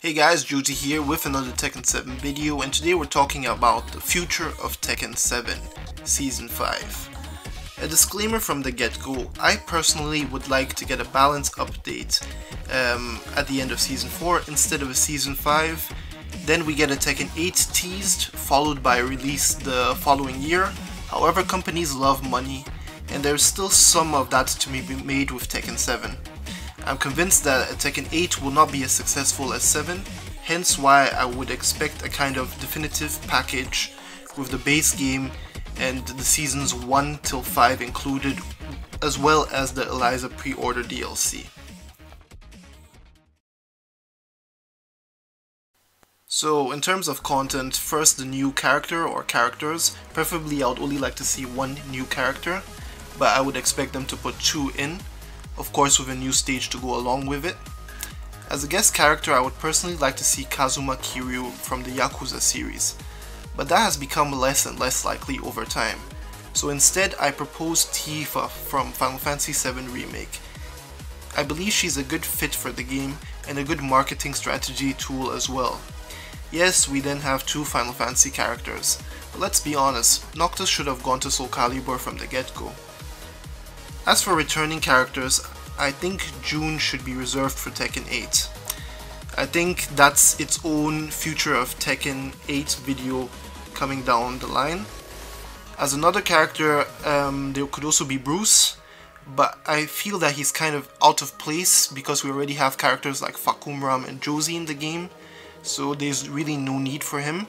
Hey guys, Jehuty here with another Tekken 7 video, and today we're talking about the future of Tekken 7 Season 5. A disclaimer from the get-go, I personally would like to get a balanced update at the end of Season 4 instead of a Season 5. Then we get a Tekken 8 teased, followed by a release the following year. However, companies love money, and there's still some of that to be made with Tekken 7. I'm convinced that Tekken 8 will not be as successful as 7, hence why I would expect a kind of definitive package with the base game and the seasons 1 till 5 included, as well as the Eliza pre-order DLC. So in terms of content, first the new character or characters. Preferably I would only like to see one new character, but I would expect them to put 2 in. Of course with a new stage to go along with it. As a guest character, I would personally like to see Kazuma Kiryu from the Yakuza series, but that has become less and less likely over time. So instead I propose Tifa from Final Fantasy VII Remake. I believe she's a good fit for the game and a good marketing strategy tool as well. Yes, we then have 2 Final Fantasy characters, but let's be honest, Noctis should have gone to Soul Calibur from the get-go. As for returning characters, I think June should be reserved for Tekken 8. I think that's its own future of Tekken 8 video coming down the line. As another character, there could also be Bruce, but I feel that he's kind of out of place because we already have characters like Fakumram and Josie in the game, so there's really no need for him.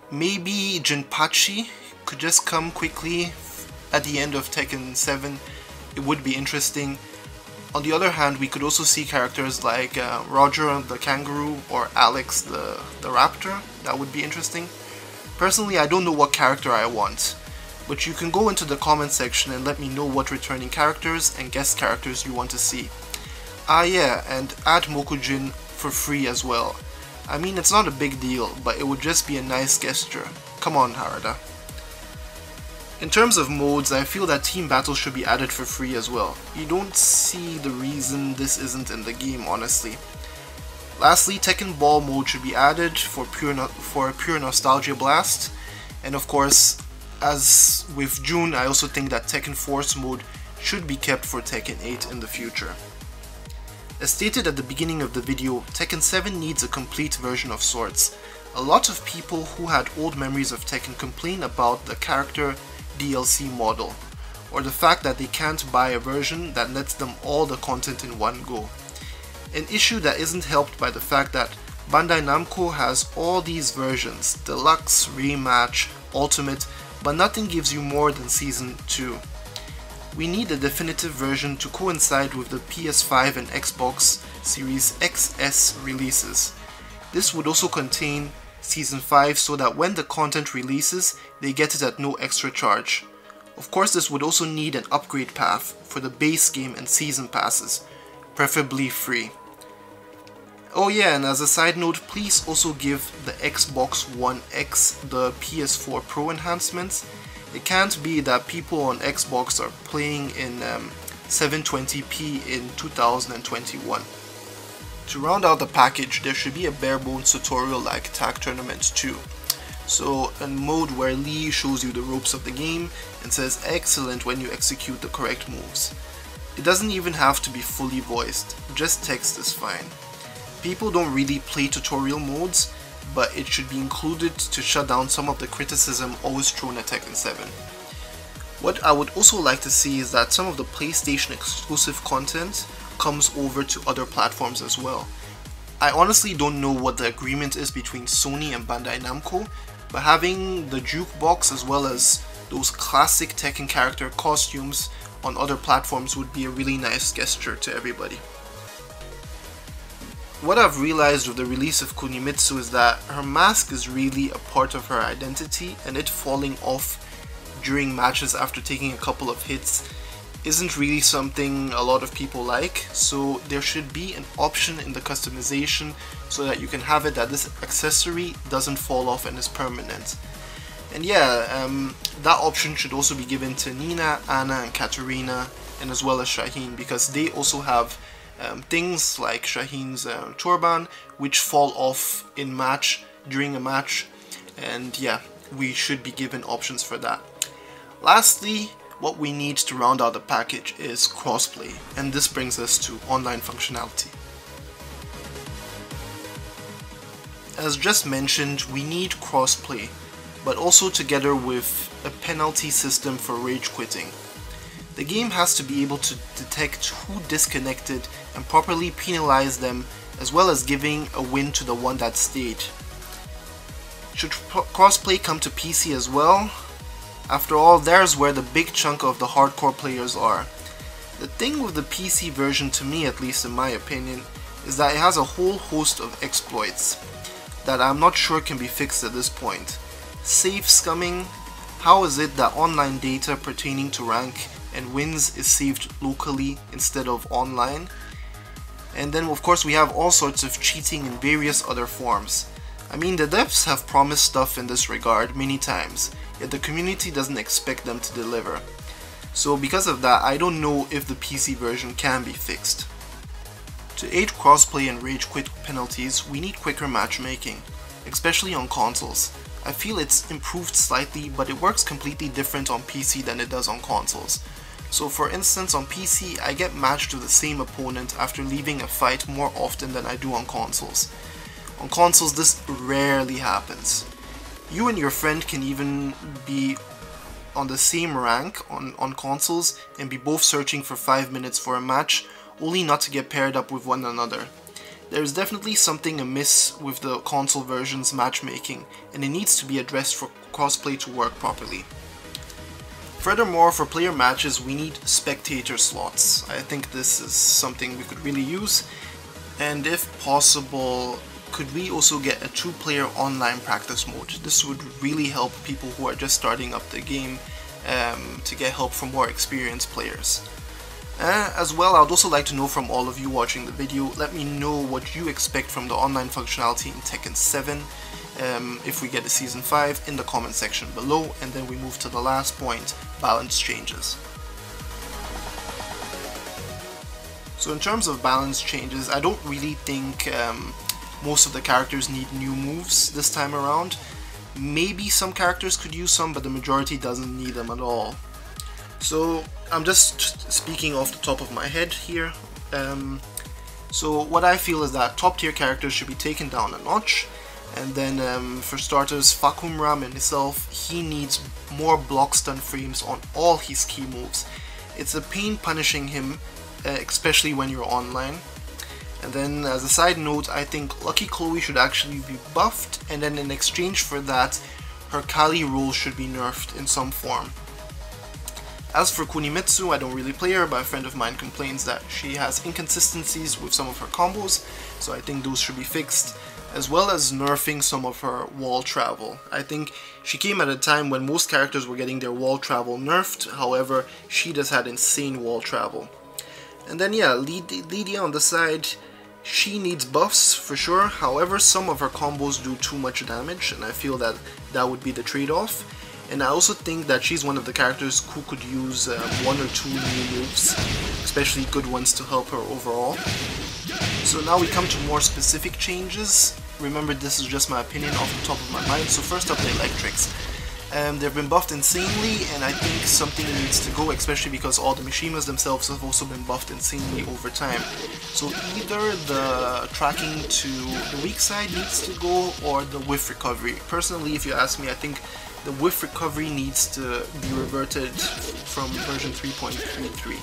Maybe Jinpachi could just come quickly at the end of Tekken 7, it would be interesting. On the other hand, we could also see characters like Roger the Kangaroo or Alex the Raptor. That would be interesting. Personally, I don't know what character I want, but you can go into the comment section and let me know what returning characters and guest characters you want to see. Ah yeah, and add Mokujin for free as well. I mean, it's not a big deal, but it would just be a nice gesture. Come on, Harada. In terms of modes, I feel that Team Battle should be added for free as well. You don't see the reason this isn't in the game, honestly. Lastly, Tekken Ball mode should be added for a pure nostalgia blast. And of course, as with June, I also think that Tekken Force mode should be kept for Tekken 8 in the future. As stated at the beginning of the video, Tekken 7 needs a complete version of sorts. A lot of people who had old memories of Tekken complain about the character DLC model, or the fact that they can't buy a version that lets them all the content in one go. An issue that isn't helped by the fact that Bandai Namco has all these versions, Deluxe, Rematch, Ultimate, but nothing gives you more than Season 2. We need a definitive version to coincide with the PS5 and Xbox Series XS releases. This would also contain Season 5 so that when the content releases, they get it at no extra charge. Of course, this would also need an upgrade path for the base game and season passes, preferably free. Oh yeah, and as a side note, please also give the Xbox One X the PS4 Pro enhancements. It can't be that people on Xbox are playing in 720p in 2021. To round out the package, there should be a bare bones tutorial like Tag Tournament 2. So a mode where Lee shows you the ropes of the game and says excellent when you execute the correct moves. It doesn't even have to be fully voiced, just text is fine. People don't really play tutorial modes, but it should be included to shut down some of the criticism always thrown at Tekken 7. What I would also like to see is that some of the PlayStation exclusive content comes over to other platforms as well. I honestly don't know what the agreement is between Sony and Bandai Namco, but having the jukebox as well as those classic Tekken character costumes on other platforms would be a really nice gesture to everybody. What I've realized with the release of Kunimitsu is that her mask is really a part of her identity, and it falling off during matches after taking a couple of hits isn't really something a lot of people like, so there should be an option in the customization so that you can have it that this accessory doesn't fall off and is permanent. And yeah, that option should also be given to Nina, Anna and Katarina, and as well as Shaheen, because they also have things like Shaheen's turban, which fall off during a match, and yeah, we should be given options for that. Lastly, what we need to round out the package is crossplay, and this brings us to online functionality. As just mentioned, we need crossplay, but also together with a penalty system for rage quitting. The game has to be able to detect who disconnected and properly penalize them, as well as giving a win to the one that stayed. Should crossplay come to PC as well? After all, there's where the big chunk of the hardcore players are. The thing with the PC version, to me at least in my opinion, is that it has a whole host of exploits that I'm not sure can be fixed at this point. Save scumming. How is it that online data pertaining to rank and wins is saved locally instead of online? And then of course we have all sorts of cheating in various other forms. I mean, the devs have promised stuff in this regard many times, yet the community doesn't expect them to deliver. So because of that, I don't know if the PC version can be fixed. To aid crossplay and rage quit penalties, we need quicker matchmaking, especially on consoles. I feel it's improved slightly, but it works completely different on PC than it does on consoles. So for instance, on PC, I get matched to the same opponent after leaving a fight more often than I do on consoles. On consoles, this rarely happens. You and your friend can even be on the same rank on consoles and be both searching for 5 minutes for a match, only not to get paired up with one another. There is definitely something amiss with the console version's matchmaking, and it needs to be addressed for crossplay to work properly. Furthermore, for player matches, we need spectator slots. I think this is something we could really use, and if possible, could we also get a 2-player online practice mode? This would really help people who are just starting up the game to get help from more experienced players. As well, I'd also like to know from all of you watching the video, let me know what you expect from the online functionality in Tekken 7 if we get a Season 5 in the comment section below, and then we move to the last point, balance changes. So in terms of balance changes, I don't really think most of the characters need new moves this time around. Maybe some characters could use some, but the majority doesn't need them at all. So I'm just speaking off the top of my head here. So what I feel is that top tier characters should be taken down a notch, and then for starters, Fakumram in itself, he needs more block stun frames on all his key moves. It's a pain punishing him, especially when you're online. And then as a side note, I think Lucky Chloe should actually be buffed, and then in exchange for that, her Kali role should be nerfed in some form. As for Kunimitsu, I don't really play her, but a friend of mine complains that she has inconsistencies with some of her combos, so I think those should be fixed, as well as nerfing some of her wall travel. I think she came at a time when most characters were getting their wall travel nerfed, however, she just had insane wall travel. And then yeah, Lydia on the side, she needs buffs for sure, however some of her combos do too much damage, and I feel that that would be the trade-off. And I also think that she's one of the characters who could use 1 or 2 new moves, especially good ones to help her overall. So now we come to more specific changes. Remember, this is just my opinion off the top of my mind. So first up, the electrics. They've been buffed insanely, and I think something needs to go, especially because all the Mishimas themselves have also been buffed insanely over time. So either the tracking to the weak side needs to go, or the whiff recovery. Personally, if you ask me, I think the whiff recovery needs to be reverted from version 3.33.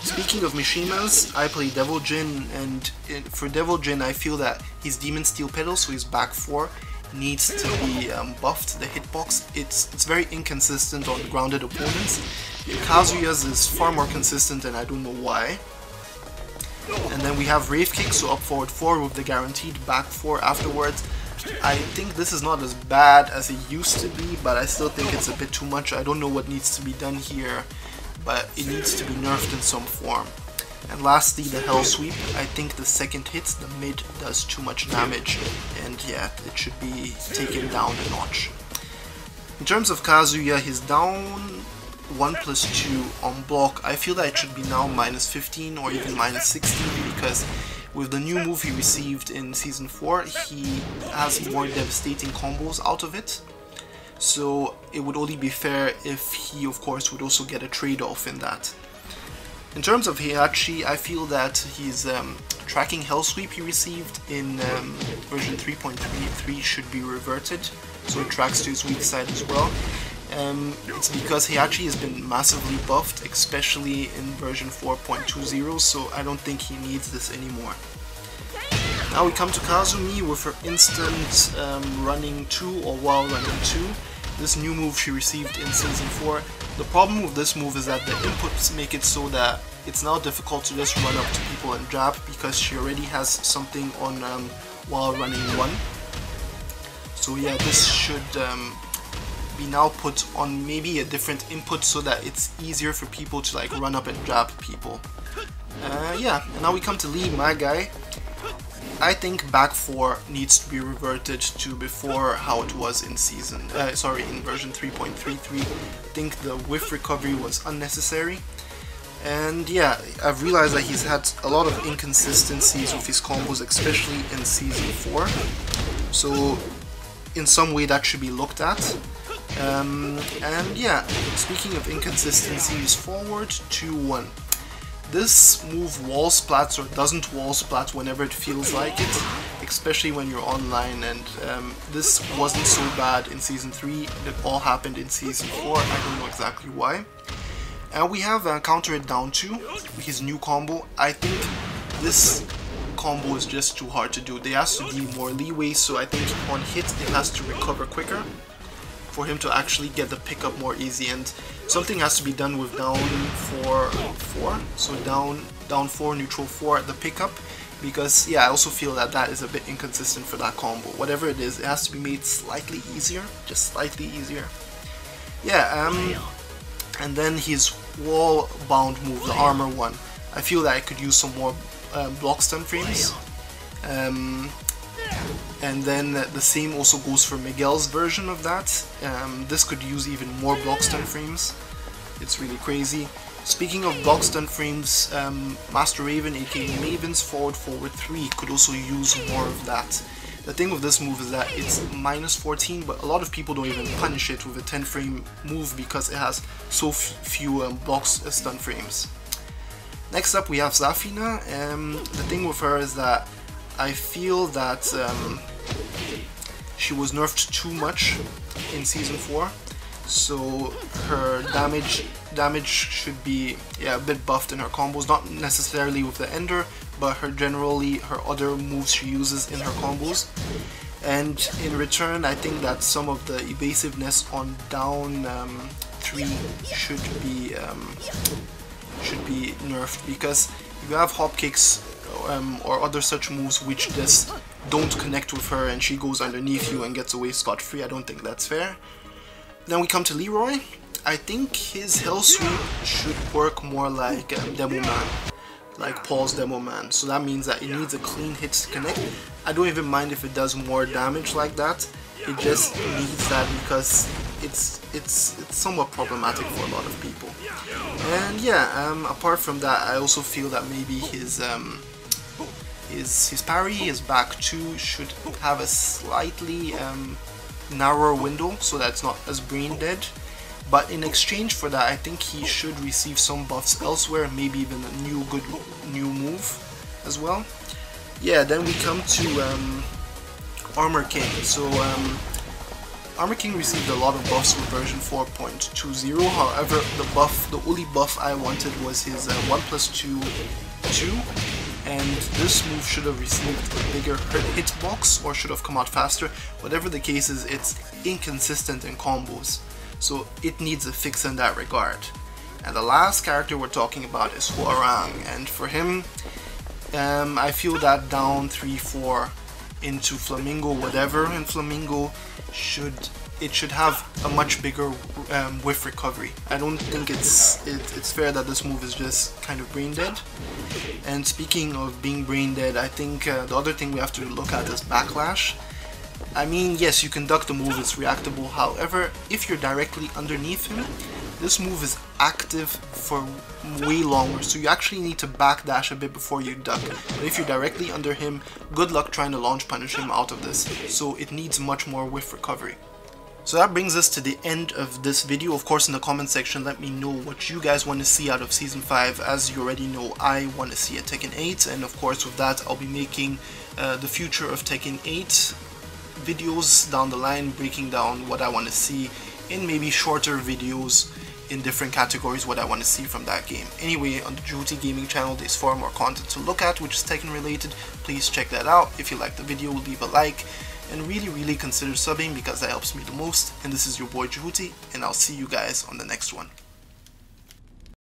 Speaking of Mishimas, I play Devil Jin, and for Devil Jin I feel that his Demon Steel Pedal, so his back 4, needs to be buffed. The hitbox, it's very inconsistent on grounded opponents. Kazuya's is far more consistent, and I don't know why. And then we have Rave Kick, so up forward 4 with the guaranteed back 4 afterwards. I think this is not as bad as it used to be, but I still think it's a bit too much. I don't know what needs to be done here, but it needs to be nerfed in some form. And lastly, the Hell Sweep. I think the second hit, the mid, does too much damage, and yeah, it should be taken down a notch. In terms of Kazuya, his down 1+2 on block, I feel that it should be now -15 or even -16, because with the new move he received in Season 4, he has more devastating combos out of it. So it would only be fair if he, of course, would also get a trade-off in that. In terms of Heihachi, I feel that his tracking Hell Sweep he received in version 3.33 should be reverted, so it tracks to his weak side as well. It's because Heihachi has been massively buffed, especially in version 4.20, so I don't think he needs this anymore. Now we come to Kazumi with her instant running 2 or while running 2. This new move she received in Season 4. The problem with this move is that the inputs make it so that it's now difficult to just run up to people and jab, because she already has something on while running 1. So yeah, this should be now put on maybe a different input so that it's easier for people to like run up and jab people. Yeah, and now we come to Lee, my guy. I think back 4 needs to be reverted to before how it was in in version 3.33. I think the whiff recovery was unnecessary. And yeah, I've realized that he's had a lot of inconsistencies with his combos, especially in Season 4. So in some way that should be looked at. And yeah, speaking of inconsistencies, forward 2-1. This move wall splats or doesn't wall splat whenever it feels like it, especially when you're online, and this wasn't so bad in Season 3, it all happened in Season 4, I don't know exactly why. And we have counter it down 2, his new combo. I think this combo is just too hard to do. There has to be more leeway, so I think on hit it has to recover quicker for him to actually get the pickup more easy, and something has to be done with down 4, so down 4, neutral 4 at the pickup, because yeah, I also feel that that is a bit inconsistent for that combo. Whatever it is, it has to be made slightly easier, just slightly easier. Yeah, and then his wall bound move, the armor one, I feel that I could use some more block stun frames. And then the same also goes for Miguel's version of that. This could use even more block stun frames. It's really crazy. Speaking of block stun frames, Master Raven aka Maven's forward 3 could also use more of that. The thing with this move is that it's -14, but a lot of people don't even punish it with a 10 frame move because it has so few block stun frames. Next up we have Zafina. The thing with her is that I feel that she was nerfed too much in Season 4, so her damage should be a bit buffed in her combos, not necessarily with the Ender, but her other moves she uses in her combos. And in return, I think that some of the evasiveness on down 3 should be nerfed, because if you have hop kicks or other such moves which just don't connect with her and she goes underneath you and gets away scot-free, I don't think that's fair. Then we come to Leroy. I think his Hell Sweep should work more like Demo Man, like Paul's Demo Man. So that means that it needs a clean hit to connect. I don't even mind if it does more damage like that. It just needs that because it's somewhat problematic for a lot of people. And yeah, apart from that, I also feel that maybe his parry, his back 2 should have a slightly narrower window so that it's not as brain dead. But in exchange for that, I think he should receive some buffs elsewhere, maybe even a good new move as well. Yeah, then we come to Armor King. So Armor King received a lot of buffs with version 4.20. However, the only buff I wanted was his 1+2, and this move should have received a bigger hitbox or should have come out faster. Whatever the case is, it's inconsistent in combos, so it needs a fix in that regard. And the last character we're talking about is Hwoarang, and for him, I feel that down 3-4 into Flamingo, whatever in Flamingo, should have a much bigger whiff recovery. I don't think it's fair that this move is just kind of brain dead. And speaking of being brain dead, I think the other thing we have to look at is backlash. I mean, yes, you can duck the move, it's reactable. However, if you're directly underneath him, this move is active for way longer, so you actually need to backdash a bit before you duck. But if you're directly under him, good luck trying to launch punish him out of this, so it needs much more whiff recovery. So that brings us to the end of this video. Of course, in the comment section, let me know what you guys want to see out of Season 5. As you already know, I want to see a Tekken 8, and of course with that I'll be making the future of Tekken 8 videos down the line, breaking down what I want to see in maybe shorter videos in different categories, what I want to see from that game. Anyway, on the Jehuty Gaming channel there's far more content to look at which is Tekken related. Please check that out. If you like the video, leave a like, and really consider subbing because that helps me the most. And this is your boy Jehuty, and I'll see you guys on the next one.